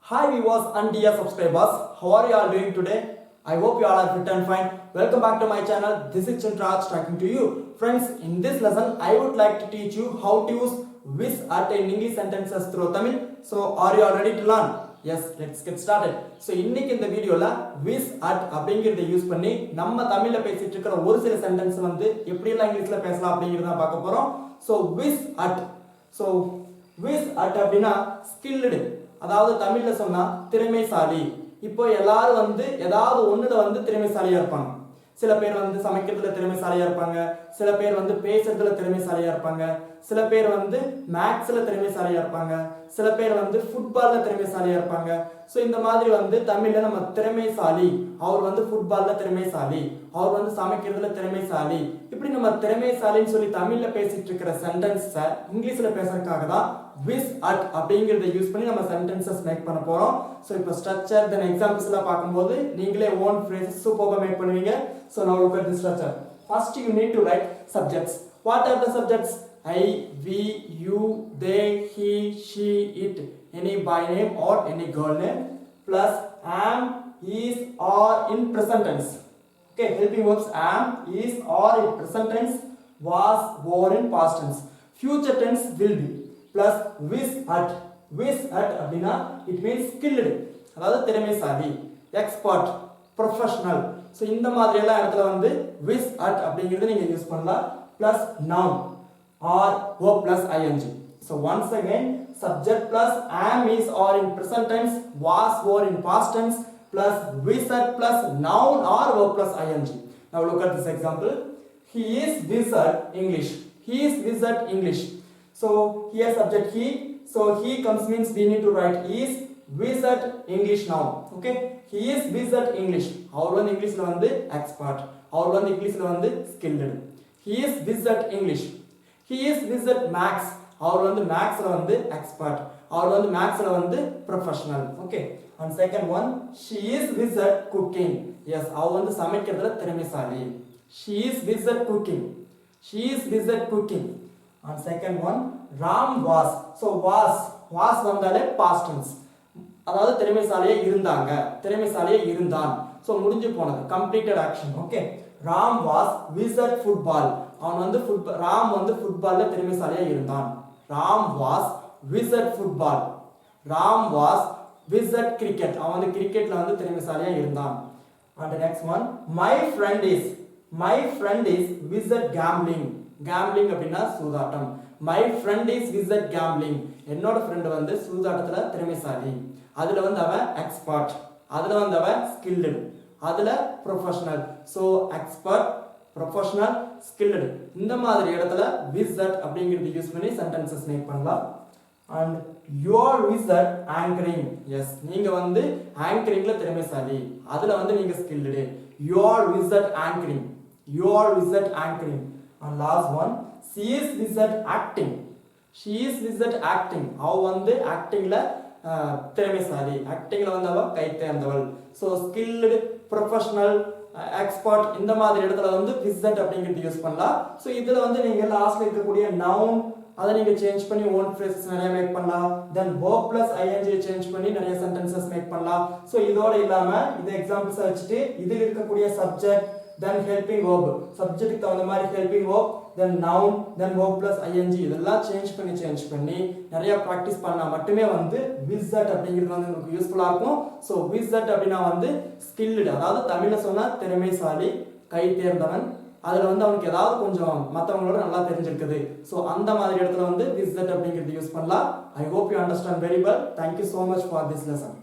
Hi viewers and dear subscribers, how are you all doing today? I hope you all are fit and fine. Welcome back to my channel. This is Chintraj talking to you. Friends, in this lesson, I would like to teach you how to use whizz at in English sentences through Tamil. So, are you all ready to learn? Yes, let's get started. So, இன்னைக்கு இந்த வீடியோல whizz at அப்படிங்கறதை use பண்ணி நம்ம தமிழ்ல பேசிட்டு இருக்கிற ஒரு சில சென்டென்ஸ் வந்து எப்படி எல்லாம் இங்கிலீஷ்ல பேசலாம் அப்படிங்கறத பார்க்க போறோம். So, whizz at. So, whizz at அப்படினா skilled, அதாவது தமிழ்ல சொன்னா திறமைசாலி. இப்போ எல்லாரும் வந்து ஏதாவது ஒண்ணுல வந்து திறமைசாலியா இருப்பாங்க. சில பேர் வந்து சமைக்கிறதுல திறமைசாலியா இருப்பாங்க, சில பேர் வந்து பேசுறதுல திறமைசாலியா இருப்பாங்க, சில பேர் வந்து மேத்ஸ்ல திறமைசாலியா இருப்பாங்க, சில பேர் வந்து ஃபுட்பால்ல திறமைசாலியா இருப்பாங்க. சோ இந்த மாதிரி வந்து தமிழ்ல நம்ம திறமைசாலி, அவர் வந்து ஃபுட்பால்ல திறமைசாலி, அவர் வந்து சமைக்கிறதுல திறமைசாலி, இப்படி நம்ம திறமைசாலின்னு சொல்லி தமிழ்ல பேசிட்டு இருக்கிற சென்டென்ஸை இங்கிலீஷ்ல பேசுறதுக்காக தான் whizz at அப்படிங்கறதை யூஸ் பண்ணி நம்ம சென்டென்சஸ் மேக் பண்ண போறோம். சோ இப்போ ஸ்ட்ரக்சர் தென் எக்ஸாம்பிள்ஸ்ல பாக்கும்போது நீங்களே ஓன் ஃப்ரேசஸ் சூப்பரா மேக் பண்ணுவீங்க. So now look at the structure. First you need to write subjects. What are the subjects? I, we, you, they, he, she, it, any boy name or any girl name, plus am, is, are in present tense. Okay, helping verbs am, is, are in present tense, was, were in past tense. Future tense will be plus whizz at. Whizz at அப்படினா it means skilled, அதாவது திறமைசாலி, expert, professional. So இந்த மாதிரி எல்லாம் இடத்துல வந்து whizz at அப்படிங்கறது நீங்க use பண்ணலாம். plus noun or verb plus ing. So once again subject plus am, is, are in present tense, was, were in past tense, plus whizz at plus noun or verb plus ing. Now look at this example. He is whizz at English. He is whizz at English. So here subject he, so he comes means we need to write is whizz at English now. Okay, he is whizz at English. அவர் வந்து இங்கிலீஷ்ல வந்து expert, அவர் வந்து இங்கிலீஷ்ல வந்து skilled. He is whizz at English. He is whizz at maths. அவர் வந்து mathsல வந்து expert, அவர் வந்து mathsல வந்து professional. Okay, and second one, she is whizz at cooking. Yes, அவர் வந்து சமைக்கிறதுல திறமைசாலி. She is whizz at cooking. She is whizz at cooking. And second one, Ram was. So was வந்தாலே past tense, அதாவது திறமைசாலியா இருந்தாங்க, திறமைசாலியா இருந்தான். So முடிஞ்சு போனது, completed action. Okay, Ram was whizz at football. அவன் வந்து ராம் வந்து ஃபுட்பால்ல திறமைசாலியா இருந்தான். Ram was whizz at football. Ram was whizz at cricket. அவன் வந்து கிரிக்கெட்ல வந்து திறமைசாலியா இருந்தான். And the next one, my friend is whizz at gambling. Gambling அப்படினா சூதாட்டம். My friend is whizz at gambling. என்னோட friend வந்து சூதாட்டத்துல திறமைசாலி. அதுல வந்து அவன் expert, அதுல வந்து அவன் skilled, அதுல professional. So expert, professional, skilled. இந்த மாதிரி இடத்துல whizz at அப்படிங்கறது யூஸ் பண்ணி சென்டென்சஸ் மேக் பண்ணலாம். And you are whizz at anchoring. Yes, நீங்க வந்து anchoringல திறமைசாலி, அதுல வந்து நீங்க skilled. You are whizz at anchoring. You are whizz at anchoring. And last one, she is whizz at acting. She is whizz at acting. அவ வந்து ஆக்டிங்ல திறமைசாலி, ஆக்டிங்ல வந்து அவ கை தேர்ந்தவள். So skilled, professional, expert, இந்த மாதிரி இடத்துல வந்து whizz at அப்படிங்கிறது யூஸ் பண்ணலாம். So இதுல வந்து நீங்க லாஸ்ட்ல இருக்கக்கூடிய noun அதை நீங்க சேஞ்ச் பண்ணி ஓன் ஃப்ரேசஸ் நிறைய மேக் பண்ணலாம். தென் verb plus ing சேஞ்ச் பண்ணி நிறைய சென்டென்சஸ் மேக் பண்ணலாம். So இதோட இல்லாம இந்த எக்ஸாம்பிள்ஸ் வச்சிட்டு இதில் இருக்கக்கூடிய சப்ஜெக்ட், then helping verb, சப்ஜெக்ட்க்கு தகுந்த மாதிரி helping verb, then noun, then verb plus ing இதெல்லாம் சேஞ்ச் பண்ணி நிறைய பிராக்டீஸ் பண்ணா மட்டுமே வந்து whizz at அப்படிங்கிறது வந்து உங்களுக்கு யூஸ்ஃபுல்லா இருக்கும். சோ whizz at அப்படினா வந்து skilled, அதாவது தமிழ்ல சொன்னா திறமைசாலி, கை தேர்ந்தவன், அதுல வந்து அவனுக்கு ஏதாவது கொஞ்சம் மத்தவங்களோட நல்லா தெரிஞ்சிருக்குது. சோ அந்த மாதிரி இடத்துல வந்து whizz at அப்படிங்கிறது யூஸ் பண்ணலாம். I hope you understand very well. Thank you so much for this lesson.